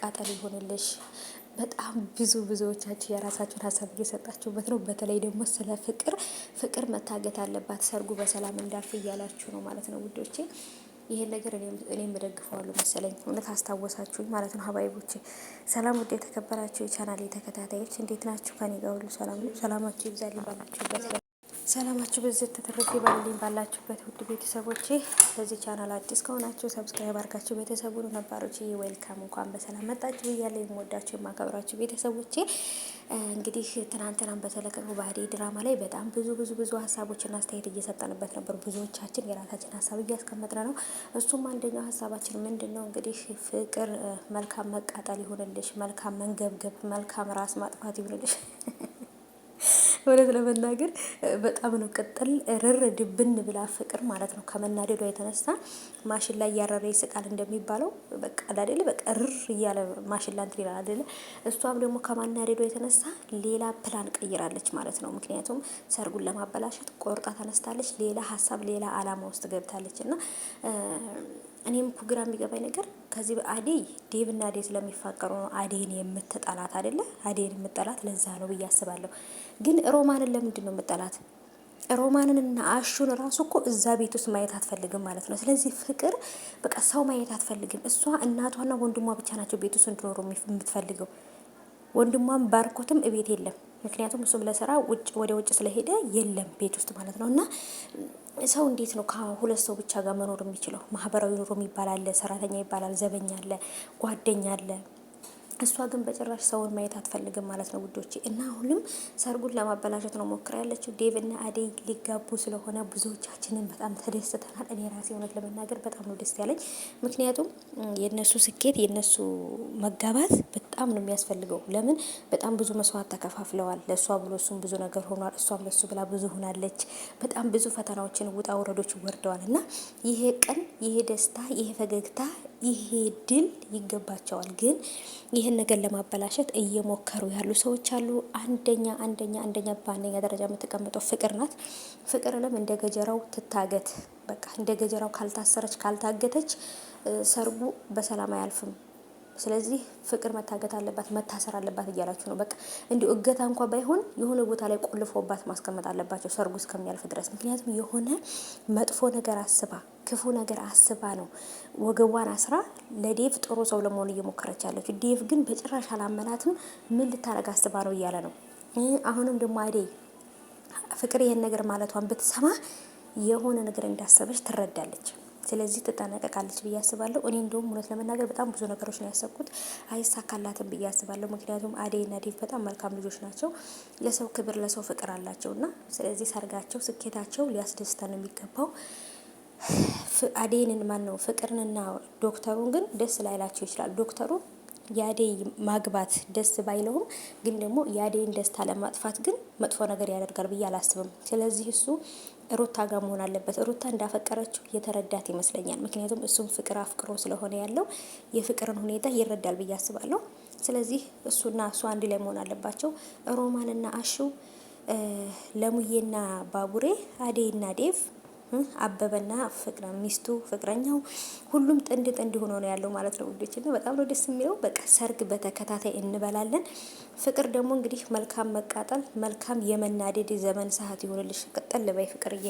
ቃጠል ይሆንልሽ። በጣም ብዙዎቻችሁ የራሳችሁን ሀሳብ እየሰጣችሁበት ነው። በተለይ ደግሞ ስለ ፍቅር መታገት አለባት ሰርጉ በሰላም እንዳልፍ እያላችሁ ነው ማለት ነው ውዶቼ። ይሄን ነገር እኔም እደግፈዋለሁ መሰለኝ። እውነት አስታወሳችሁኝ ማለት ነው ሀባይቦቼ። ሰላም ውድ የተከበራችሁ የቻናሌ ተከታታዮች እንዴት ናችሁ? ከኔ ጋር ሁሉ ሰላም ነው። ሰላማችሁ ይብዛልኝ ባላችሁበት። ሰላማችሁ በዚህ ተተረፈ ይባልልኝ ባላችሁበት ውድ ቤተሰቦቼ። ለዚህ ቻናል አዲስ ከሆናችሁ ሰብስክራይብ አድርጋችሁ ቤተሰቡን ነባሮች ዌልካም እንኳን በሰላም መጣችሁ እያለሁ የምወዳችሁ የማከብራችሁ ቤተሰቦቼ። እንግዲህ ትናንትናም በተለቀቀው በአደይ ድራማ ላይ በጣም ብዙ ሀሳቦችና አስተያየት እየሰጠንበት ነበር። ብዙዎቻችን የራሳችን ሀሳብ እያስቀመጥን ነው። እሱም አንደኛው ሀሳባችን ምንድን ነው እንግዲህ ፍቅር መልካም መቃጠል ይሁንልሽ፣ መልካም መንገብገብ፣ መልካም ራስ ማጥፋት ይሁንልሽ። እውነት ለመናገር በጣም ነው ቅጥል ርር ድብን ብላ ፍቅር ማለት ነው ከመናደዷ የተነሳ ማሽን ላይ ያረረ ይስቃል እንደሚባለው በቃ አይደለ፣ በቃ ርር እያለ ማሽን ላይ እንትን ይላል አይደለ። እሷም ደግሞ ከማናደዷ የተነሳ ሌላ ፕላን ቀይራለች ማለት ነው። ምክንያቱም ሰርጉን ለማበላሸት ቆርጣ ተነስታለች። ሌላ ሀሳብ፣ ሌላ አላማ ውስጥ ገብታለች እና እኔም እኮ ግራ የሚገባኝ ነገር ከዚህ በአደይ ዴቭና አደይ ስለሚፋቀሩ ነው አደይን የምትጠላት አይደለ? አደይን የምትጠላት ለዛ ነው ብዬ አስባለሁ። ግን ሮማንን ለምንድን ነው የምትጠላት? ሮማንንና አሹን ራሱ እኮ እዛ ቤት ውስጥ ማየት አትፈልግም ማለት ነው። ስለዚህ ፍቅር በቃ ሰው ማየት አትፈልግም። እሷ እናቷና ወንድሟ ብቻ ናቸው ቤት ውስጥ እንዲኖሩ የምትፈልገው። ወንድሟም ባርኮትም እቤት የለም። ምክንያቱም እሱም ለስራ ወደ ውጭ ስለሄደ የለም ቤት ውስጥ ማለት ነው። እና ሰው እንዴት ነው ከሁለት ሰው ብቻ ጋር መኖር የሚችለው? ማህበራዊ ኑሮ የሚባል አለ፣ ሰራተኛ ይባላል፣ ዘበኛ አለ፣ ጓደኛ አለ። እሷ ግን በጭራሽ ሰውን ማየት አትፈልግም ማለት ነው ውዶቼ። እና አሁንም ሰርጉን ለማበላሸት ነው ሞክራ ያለችው። ዴቭና አደይ ሊጋቡ ስለሆነ ብዙዎቻችንን በጣም ተደስተናል። እኔ ራሴ እውነት ለመናገር በጣም ነው ደስ ያለኝ። ምክንያቱም የነሱ ስኬት የነሱ መጋባት በጣም ነው የሚያስፈልገው። ለምን በጣም ብዙ መስዋዕት ተከፋፍለዋል። ለእሷ ብሎ እሱም ብዙ ነገር ሆኗል፣ እሷም ለሱ ብላ ብዙ ሆናለች። በጣም ብዙ ፈተናዎችን ውጣ ውረዶች ወርደዋል። እና ይሄ ቀን፣ ይሄ ደስታ፣ ይሄ ፈገግታ፣ ይሄ ድል ይገባቸዋል። ግን ይህን ነገር ለማበላሸት እየሞከሩ ያሉ ሰዎች አሉ። በአንደኛ ደረጃ የምትቀመጠው ፍቅር ናት። ፍቅርንም እንደ ገጀራው ትታገት። በቃ እንደ ገጀራው ካልታሰረች ካልታገተች ሰርጉ በሰላም አያልፍም። ስለዚህ ፍቅር መታገት አለባት፣ መታሰር አለባት እያላችሁ ነው። በቃ እንዲሁ እገታ እንኳ ባይሆን የሆነ ቦታ ላይ ቆልፎባት ማስቀመጥ አለባቸው ሰርጉ እስከሚያልፍ ድረስ። ምክንያቱም የሆነ መጥፎ ነገር አስባ ክፉ ነገር አስባ ነው ወገቧን አስራ ለዴቭ ጥሩ ሰው ለመሆን እየሞከረች ያለችው። ዴቭ ግን በጭራሽ አላመናትም። ምን ልታረግ አስባ ነው እያለ ነው። አሁንም ደግሞ አደይ ፍቅር ይሄን ነገር ማለቷን ብትሰማ የሆነ ነገር እንዳሰበች ትረዳለች። ስለዚህ ትጠነቀቃለች ብዬ አስባለሁ። እኔ እንደውም እውነት ለመናገር በጣም ብዙ ነገሮች ነው ያሰብኩት። አይሳካላትም ብዬ አስባለሁ። ምክንያቱም አደይና ዴቭ በጣም መልካም ልጆች ናቸው። ለሰው ክብር፣ ለሰው ፍቅር አላቸው እና ስለዚህ ሰርጋቸው፣ ስኬታቸው ሊያስደስተን የሚገባው አደይንን ማን ነው ፍቅርንና ዶክተሩን ግን ደስ ላይላቸው ይችላል። ዶክተሩ የአደይ ማግባት ደስ ባይለውም ግን ደግሞ የአደይን ደስታ ለማጥፋት ግን መጥፎ ነገር ያደርጋል ብዬ አላስብም። ስለዚህ እሱ ሩታ ጋር መሆን አለበት። ሩታ እንዳፈቀረችው የተረዳት ይመስለኛል። ምክንያቱም እሱም ፍቅር አፍቅሮ ስለሆነ ያለው የፍቅርን ሁኔታ ይረዳል ብዬ አስባለሁ። ስለዚህ እሱና እሱ አንድ ላይ መሆን አለባቸው። ሮማንና አሹ፣ ለሙዬና ባቡሬ፣ አደይና ዴቭ፣ አበበና ፍቅረ ሚስቱ ፍቅረኛው ሁሉም ጥንድ ሆኖ ነው ያለው ማለት ነው ውዶች። እና በጣም ነው ደስ የሚለው። በቃ ሰርግ በተከታታይ እንበላለን። ፍቅር ደግሞ እንግዲህ መልካም መቃጠል፣ መልካም የመናደድ ዘመን ሰዓት ይሆንልሽ። ቅጠል በይ ፍቅርዬ።